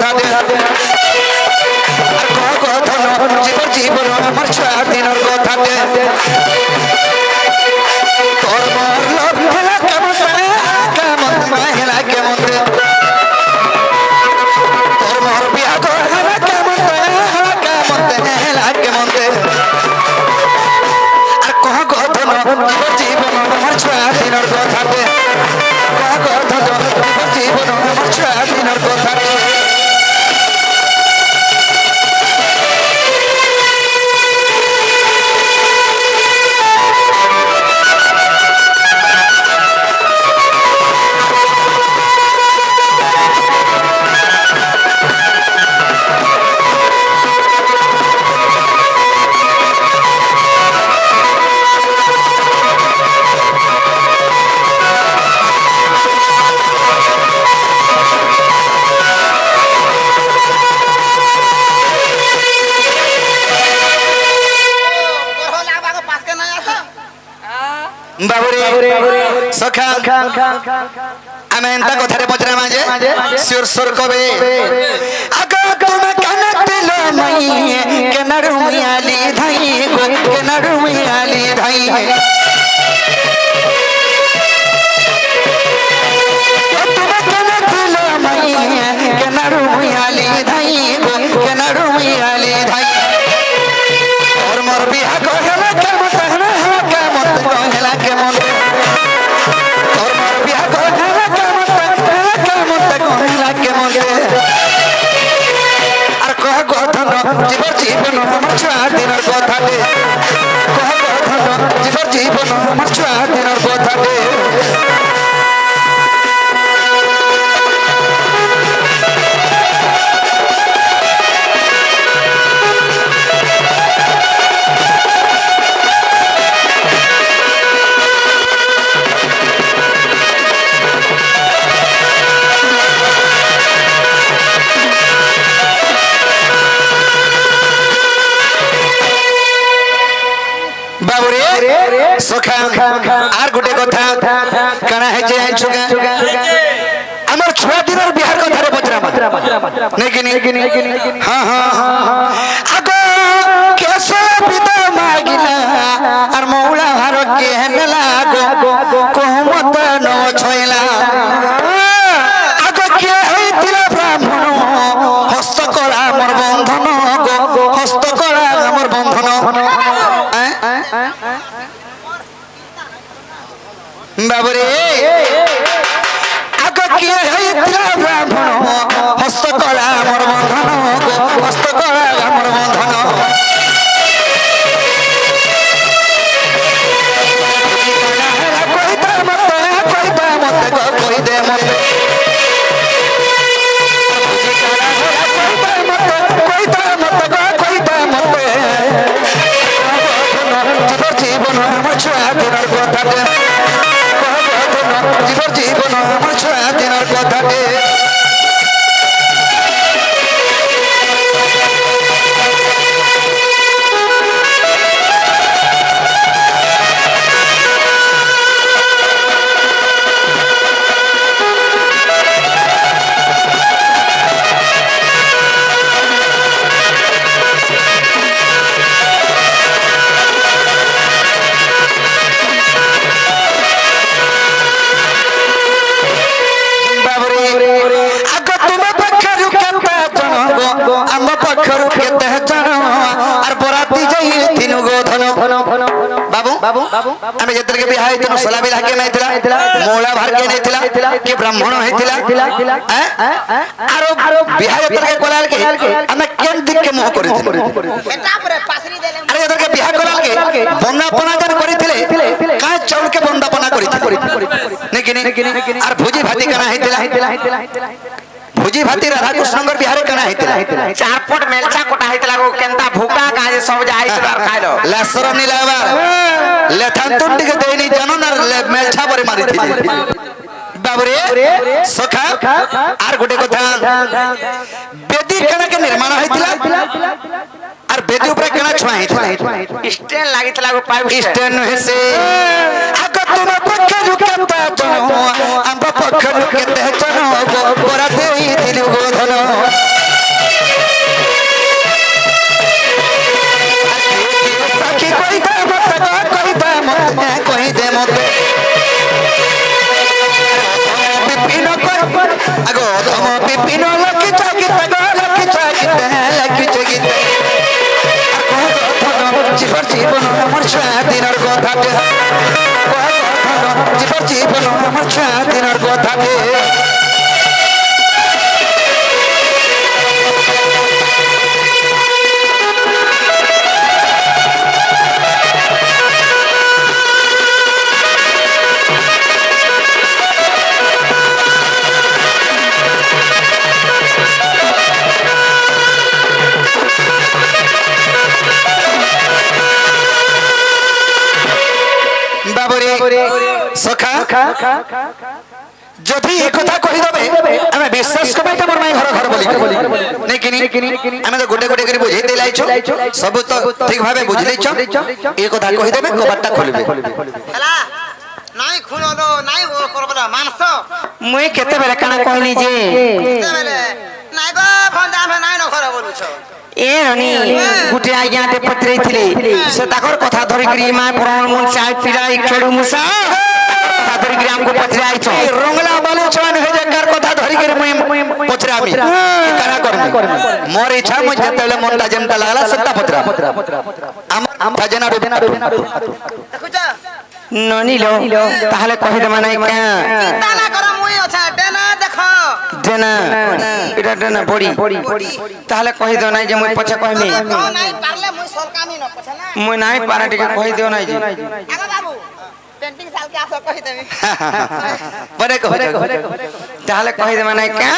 কথা দে আর কথা জীবন আমার ছুয়া দিনের কথা দে তোর মর লোভ হেলা কেমন কেমন হেলা কেমন দে তোর মর বিয়া কর হেলা কেমন হেলা কেমন দে আর কথা জীবন আমার ছুয়া দিনের কথা দে কথা জীবন আমার ছুয়া দিনের কথা দে বাবুরে সখা আমি এন্তা কথারে পচরা মাঝে সুর সুর কবে আগা তুমি কানে দিল মাই কেনারু মিয়ালি ধাই গো কেনারু মিয়ালি ধাই তুমি কানে দিল মাই কেনারু মিয়ালি ধাই গো কেনারু মিয়ালি ধাই और मोर बिहा कहला केमन हेला केमन और मोर बिहा कहला केमन हेला केमन আর কহ গঠন জীবন আমার ছুয়া দিনের কথা দে কহ গঠন জীবন আমার ছুয়া দিনের কথা দে বাবুরে সখা আর গোটে কথা কানা হে যে ছুগা আমার ছুয়া দিনের বিহার কথা রে বজরা নাকি হ্যাঁ হ্যাঁ আগো কেসে বিদা মাগিলা আর মৌলা হার কে হেনলা গো কোহমত ন ছয়লা আগো কে হইতিলা ব্রাহ্মণ হস্ত করা মোর বন্ধন গো হস্ত করা মোর বন্ধন বাবুরে আগ কি হইতিলা ব্রাহ্মণ হস্ত করা মোর বন্ধন হস্ত করা মোর বন্ধন কইতা মতে কই দে মতে জীবন আমার ছুয়া দিনের কথা দে জীবন আমার ছুয়া দিনের কথা দে बाबू आमे जतर के बिहाय तनो सला बिला के नहीं थिला मोला भर के नहीं थिला के ब्राह्मण है थिला आरो बिहाय जतर के कोलाल के आमे केन दिख के मोह करि थिले एटा पर पासरी देले अरे जतर के बिहाय कोलाल के बंदापना जन करि थिले का चौल के बंदापना करि थिले नहीं आर भोजी भाती कना है थिला भोजी भाती राधा कृष्णगर बिहार कना हेतिला चार फुट मेलछा कोटा हेतिला गो केंता भूका काजे सब जाई तुर खाइलो लसरम निलावा लेथन तुंडी के देनी जनन मेलछा परे मारी थी बाबरे सखा आर गोटे कथा बेदी कना के निर्माण हेतिला आर बेदी ऊपर कना छुआ हेतिला स्टैंड लागितला गो पाइप स्टैंड हेसे आग तुम पखरु केता जनो हम पखरु केते जनो गोरा देई दिलु गो धनो জীবন আমার স্বাধীনের কথাতে জীবন আমার স্বাধীনের কথাতে সখা যদি এই কথা কহিদেবে আমি বিশ্বাস করবে এটা মোর মাই ঘর ঘর বলি আমি তো গোটে গোটে করে বুঝাই দিলাইছো সবু তো ঠিক ভাবে বুঝলেইছ এই কথা কহিদেবে কবাটটা খুলবে নাই খুললো নাই ও করবলা মানস মুই কেতে বেলে কানা কইনি যে নাই গো ফোন দামে নাই ন ঘর বলুছ এ রনি গুটে আজ্ঞাতে পত্রে থিলে সে তাকর কথা ধরি করি মা পুরাণ মন চাই পিরাই খেড়ু মুসা কথা ধরি করি আমকো পত্রে আইছো রংলা বালু ছন হয়ে যাকার কথা ধরি করে মই পচরা আমি কানা করবি মোর ইচ্ছা মই যেতেলে মনটা যেমটা লাগলা সেটা পচরা আমার ভজনা দেখুছ ননিল তাহলে কহি দেমা নাই কা চিন্তা না কর মুই আছে ডেনা দেখো দেনা এটা দেনা বড়ি তাহলে কহি দেও নাই যে মুই পছে কইমি নাই পারলে মুই সরকামি ন পছে না মুই নাই পারা টিকে কহি দেও নাই যে আগা বাবু পেন্টিং সাল কে আসো কহি দেবি বরে কহ তাহলে কহি দেমা নাই কা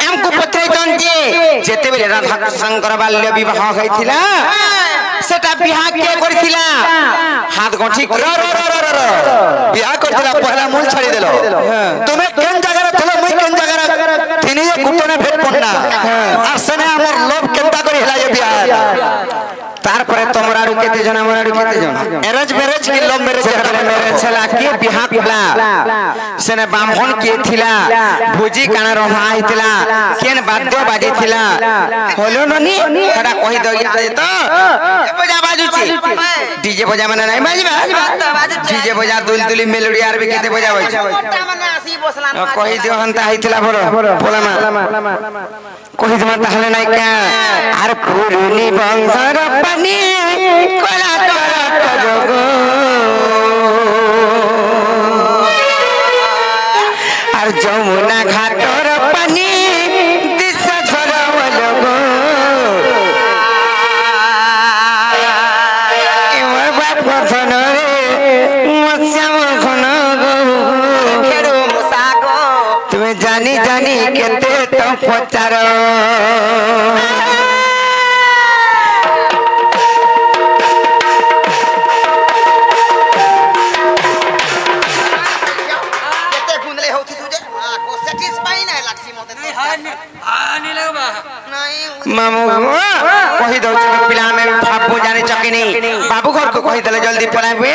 আমকো পত্রে জন যে যেতে বেলে রাধা শঙ্কর বাল্য বিবাহ হইছিলা সেটা বিবাহ কে করিছিলা হাত গঁঠি বিয়া করছিলা পহলা মূল ছাড়ি দিল তুমি কেন জায়গায় থলো মুই কেন জায়গায় তিনি গুটনে ভেট পড়না আর সেনে আমার লোভ কেনটা করি হেলা যে বিয়া তারপরে তোমরা আর কেতে জন আমরা আর কেতে জন এরেজ ম্যারেজ কি লভ ম্যারেজ মেরে ছেলা কে বিহা কলা সেনে ব্রাহ্মণ কে থিলা ভোজি কানা রন্ধা হইতিলা কেন বাদ্য বাজিছিলা হলো ননি সেটা কহি দই তো বজা বাজুছি ডিজে বজা মানে নাই বাজবা ডিজে বজা দুলদুলি মেলোডি আর বি কেতে বজা বাজছে মানে আসি বসলাম কহি দিও হন্তা হইতিলা বড় পোলামা কহি তোমার তাহলে নাই কা আর পুরুনি বংশর পানি কলা করগ আর যমুনা ঘাটর পানি দিশা ঝরল গো এমর বাপ কথন রে মশ্যাম ঘন গো খেরু মুসা গো তুমি জানি জানি কেতে তো পচার কেতে গুন্দলে হউতি তুজে কো স্যাটিসফাই নাই লাগছি মতে নাই মামু কহি দউছ পিলা আমি ভাবু জানি চকিনি বাবু ঘর को কহি দলে জলদি পলাইবে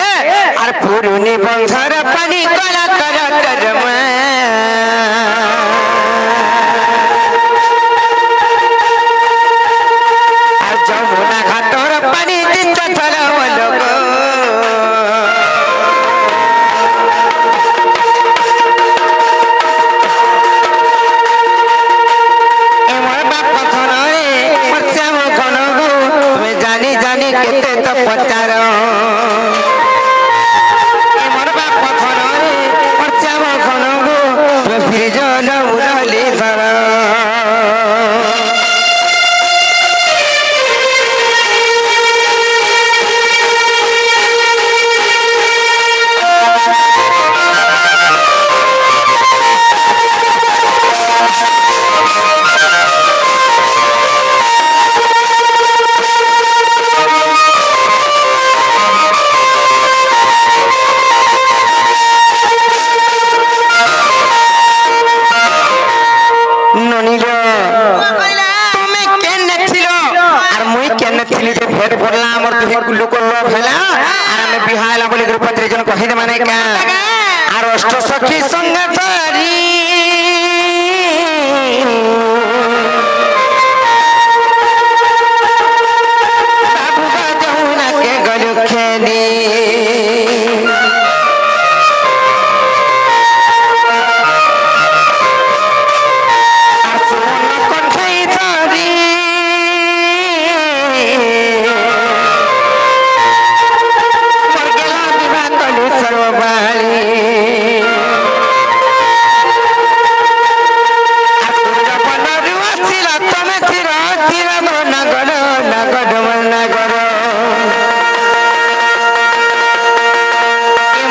আর পুরুনি বংশর পানি কলা কর করমা আর যমুনা ঘাটর পানি দিতে ঠলবল গো এমর বাপ কথন রে পশ্যাম ঘন গো তুমি জানি জানি কেতে তো পচার এমর বাপ কথন রে পশ্যাম ঘন গো তুমি ফিরজল উড়লি ধর ননিল কইলা তুমি কেন ছিল আর মুই কেন থিলি যে ভেট পড়লা আমার দুহে লোক লোভ হেলা আর আমি বিহাইলা বলি দ্রৌপদী জন কহি দে মানে কা আর অষ্ট সখী সঙ্গ ধরি বাবু যমুনা কে গলু খেলি আর সোন কণ্ঠে গডম নাগর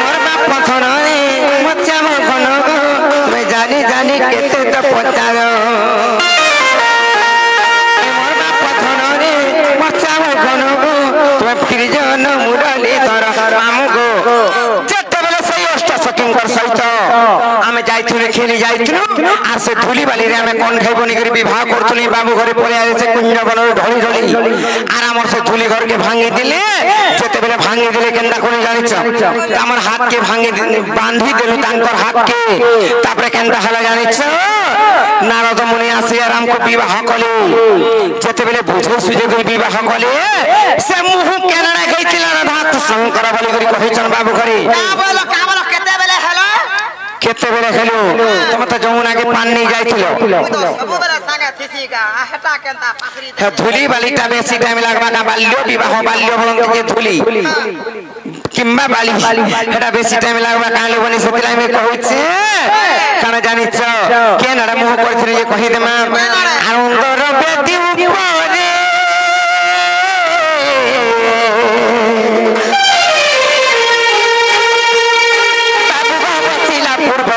মোর বাপ থনে মচাম ঘন তুমি জানি জানি কেতে তো পচার মোর বাপ থনে মচাম ঘন তুমি ফিরিজন মুরলি ধর আমগো যেতবেলে সেই অষ্ট সখীঙ্কর সহিত আমি যাইছিলু খেলি যাইছিলু আর সে ধুলি বালিরে আমি কোন খাইবনি করে বিবাহ করছিলি বাবু ঘরে পড়ে আসে কুঞ্জ বনর ঢলি ঢলি আর আমার সে ধুলি ঘরকে ভাঙি দিলে যেতবেলে ভাঙি দিলে কেনটা করে জানিছ আমার হাতকে ভাঙি বাঁধি দিল তাঙ্কর হাতকে তারপরে কেনটা হলো জানিছ নারদ মুনি আসি আর আমকো বিবাহ কলে যেতবেলে বুঝে সুঝে করে বিবাহ কলে সে মুহ কেন রাখাইছিল রাধা কৃষ্ণঙ্কর বলি করে কহিছন বাবু ঘরে কা বলো কেতেবেলে হেলো কেতেবেলে হেলো তুমি তো যমুনাকে পান নিয়ে যাইছিল তো সবুবেলে সাঙ্গে থিসিকা হেটা কেনতা পাখরি হ্যাঁ ধুলি বালিটা বেশি টাইম লাগবা না বাল্য বিবাহ বাল্য বলন যে ধুলি কিংবা বালি এটা বেশি টাইম লাগবা কালে বনি সেটা আমি কইছে কারণ জানিছ কেন এটা মুহ করছিল যে কহি দেমা আনন্দর বেদি উপরে বাবু বাবা ছিল পূর্ব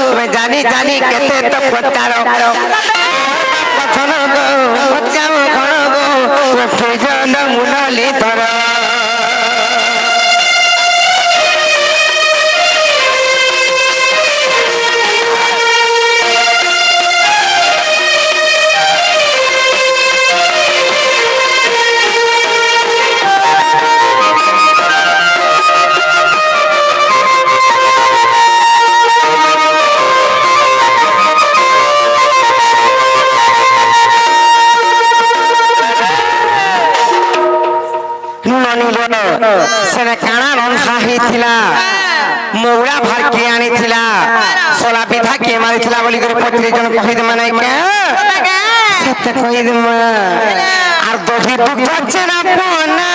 মুখরে জানি কেতে তো প্রচার কথন গো পচাম ঘন গো ফিজন মুরলি ধর সেনে কাଣା রন্ধা হয়েছিলা মৌড়া ভার কে আনিছিলা সলা পিঠা কে মারিছিলা বলি করে 35 জন কহি দে মানে সত্য কহি দে আর দহি দুধ যাচ্ছে না পোনা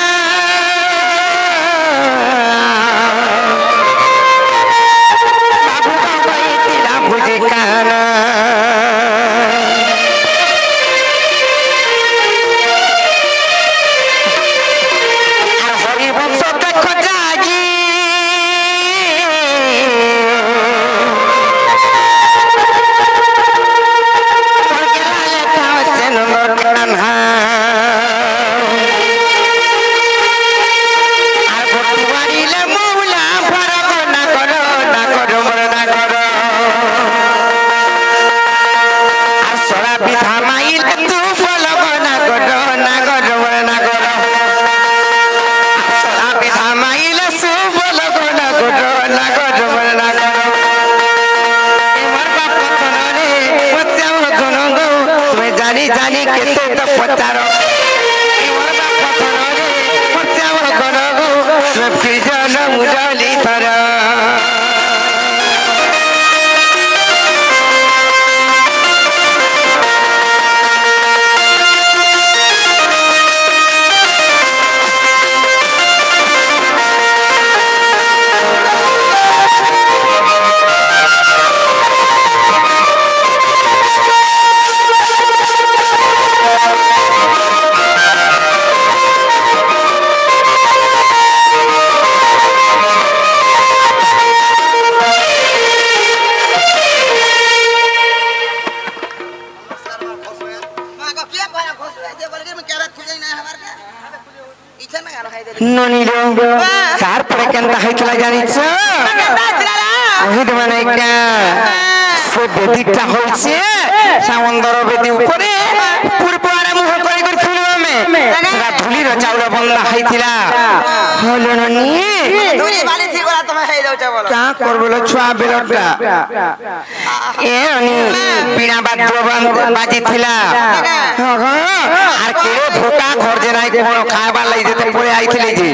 বাবু বাবা ইতিরা বুঝে কানা জানি কেতে তো পচার ফিজন মুরলি ধর ননিল তারপরে কেনটা হয়েছিল জানিছ মানে সে বেদিটা হয়েছে সামন্দর বেদি উপরে পূর্ব আরে মুহ করে ফিরবে সেটা ধুলির চাউল বন্ধা হইছিলা হলো ননি ধুরি বালি ঠিক করা তুমি হেই যাউছ বলো কা করবল ছুয়া বেলটা এ ননি বিনা বাদ্য বাজিছিলা আর কে ভোকা ঘর যে নাই কোন খাবার লাগি যেতে পড়ে আইছিলি যে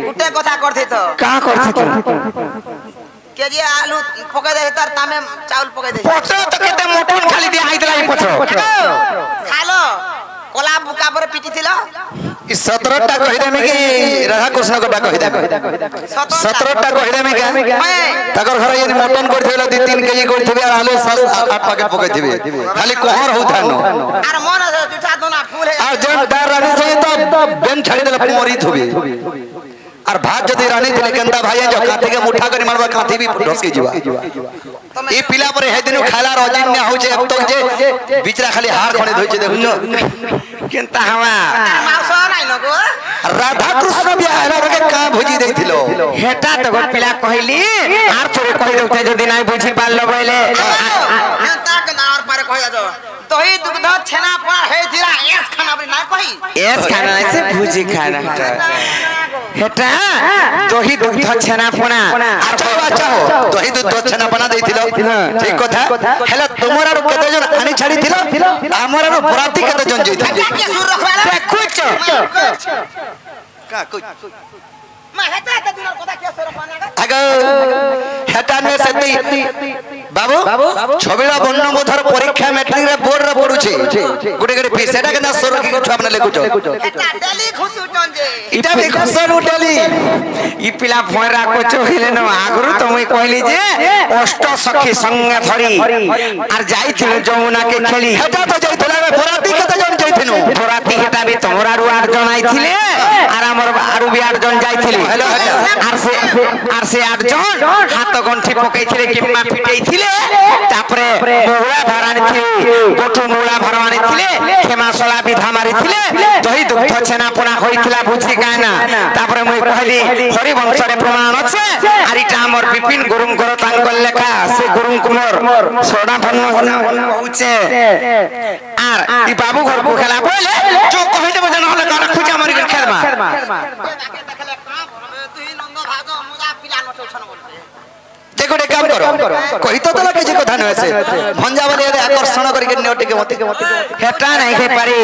গুটে কথা করতে তো কা করছিস তো কেজি আলু পকাই দে তার তামে চাউল পকাই দে পছর তো কেতে মটন খালি দিয়ে আইতলা এই পছর খালো কলা বুকা পরে পিটি ছিল 17টা কহি দেমে কি রাধা কৃষ্ণ কথা কহি দেমে 17টা কহি দেমে কি তাকর ঘরে যদি মটন করথিলা 2-3 কেজি করথিবে আর আলু 7-8 প্যাকেট পকাইথিবে খালি কোহর হউথানো আর মন জুঠা দোনা ফুল হে আর যেন দার রানী সে তো বেন ছাড়ি দেলে মরি থবে আর ভাত যদি রানী দিলে কেনতা ভাইয়া जो কাঠি के মুঠা করে মারবা কাঠি भी ঢসকে ଯିବା এই পিলা পরে হে দিনু খাইলার অজিন্য হউছে अब तक যে বিচরা খালি হাড় খনে ধইছে দেখুছ কেনতা হওয়া মাংস নাই নগো রাধা কৃষ্ণ বিয়া হেলা কে কা ভোজি দেইছিল হেটা তো গো পিলা কইলি আর তোরে কই দউতে যদি নাই বুঝি পারলো বইলে তাক না আর পারে কইয়া যাও দহি দুগ্ধ छेना পড়া হে দিরা এস খানা বলি না কই এস খানা আছে ভুজি খানা হেটা দহি দুগ্ধ ছানা পোনা আচ্ছা আচ্ছা দহি দুধ ছানা বনা দেইছিল ঠিক কথা হেলা তোমার আর কত জন আনি ছাড়িছিল আমার আর বরাতি কত জন যাইছিল কে সুর রখবালা দেখুছ কা কই মা হেতা হেতা দিনার কথা কে সুর রখবালা আগো হেটা নে সেতি বাবু ছবিলা বর্ণবোধর পরীক্ষা ম্যাট্রিক রে বোর্ড রে পড়ুছে গুটে গুটে পিস এটা কেনা সর কি কিছু আপনি লেখুছ এটা ডেলি খুশি উঠন যে এটা বি খসর উঠলি ই পিলা ভয়রা কছ হইলে ন আগরু তুমি কইলি যে অষ্ট সখী সঙ্গে ধরি আর যাইছিল যমুনাকে খেলি হেটা তো যাইছিল বরাতি কত জন যাইছিল বরাতি হেটা বি তোমরা আর 8 জন আইছিলে আর আমার আরু বি 8 জন যাইছিলে আর সে 8 জন হাত গন্ঠি পকাইছিলে কিম্বা পিটাইছিলে তারপরে মহুয়া ভরানি ছিলে গোটু মহুয়া ভরানি ছিলে খেমাসলা বিধা মারিছিলে দহি দুগ্ধ ছানা পোনা হইছিলা বুঝি কায়না তারপরে মই কইলি হরি বংশরে প্রমাণ আছে আর এটা আমার বিপিন গুরুঙ্কর তাঙ্কর লেখা সে গুরুঙ্ কুমার সোডা ভন্ন হচ্ছে আর ই বাবু ঘর কো খেলা বলে চোখ কইতে বজা নহলে কানা খুঁজা মারি খেলবা দেখলে কাম তুই নন্দ ভাগ মুজা পিলা নট উঠন বলবে যে গোটে কাম কর কই তো তোলা কিছু কথা নয় আছে ভঞ্জা বলি আকর্ষণ করি নিও টিকে মতে হেটা নাই হে পারি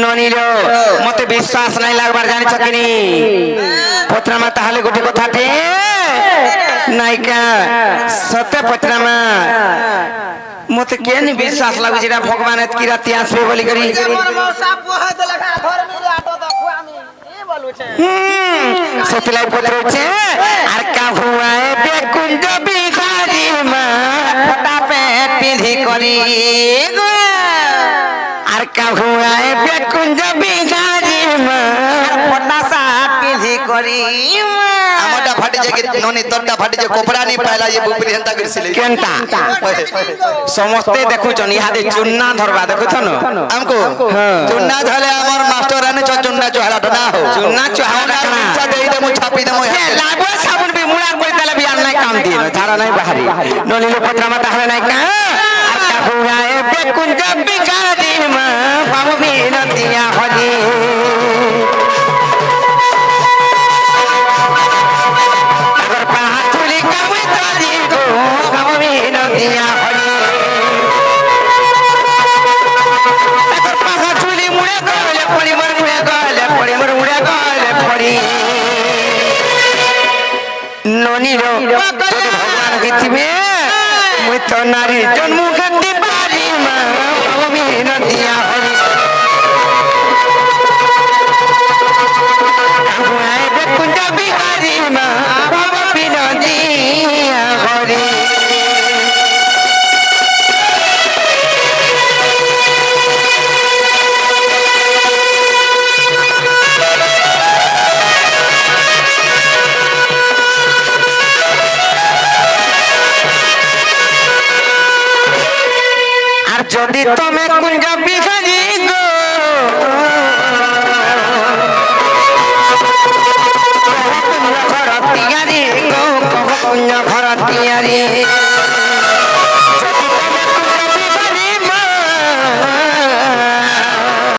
ননিলো মতে বিশ্বাস নাই লাগবার জানিছ কিনি পত্রামা তাহলে গোটে কথাটি নাইকা সতে পত্রামা মতে কেন বিশ্বাস লাগুছে এটা ভগবান এত কি রাতি আসবে বলি করি মোর মৌসা পোহে দে লেখা ঘর মিলে আটো দেখো আমি কি বলুছে সতলাই পত্র হচ্ছে আর কাহুয়ায় বেকুঞ্জ বিহারি মা ফটা পেট পিঁধি করি গো। আর কাহুয়ায় বেকুঞ্জ বিহারি মা ফটা শার্ট পিঁধি করি মা। আমারটা ফাটি যায় ননি তোরটা ফাটি যায় কোপড়া নি পাইলা যে বুবলি হেনতা করিছিলি কেনটা সমস্তে দেখুছন ইহাদে চুন্না ধরবা দেখুছন আমকো চুন্না ধলে আমার মাস্টার আনে চুন্না চোহালা না হো চুন্না চোহালা না ইচ্ছা দেই দেমু ছাপি দেমু লাগবে সাবুন বি মুড়া করে তাহলে বি আর নাই কাম দিন ধারা নাই বাহারি নলিলো পত্রামা তাহলে নাই কা আর কাহুয়ায় বেকুঞ্জ বিহারি মা বাবু বিনতিয়া হরি আগর পাহা তুলি কামই তাজি গো বাবু বিনতিয়া হরি আগর পাহা তুলি মুড়ে গলে পড়ি মোর মুড়ে গলে পড়ি মোর মুড়ে গলে পড়ি ননিরো যদি ভগবান হইতিবে মুই তো নারী জন্ম খাতে পারি মা বাবু বিনতিয়া হরি কাহুয়ায় বেকুঞ্জ বিহারি মা বাবু বিনতিয়া হরি আর যদি তুমি কুঞ্জ বিহারি গো ঘর তিয়ারি গো কুঞ্জ ঘর তিয়ারি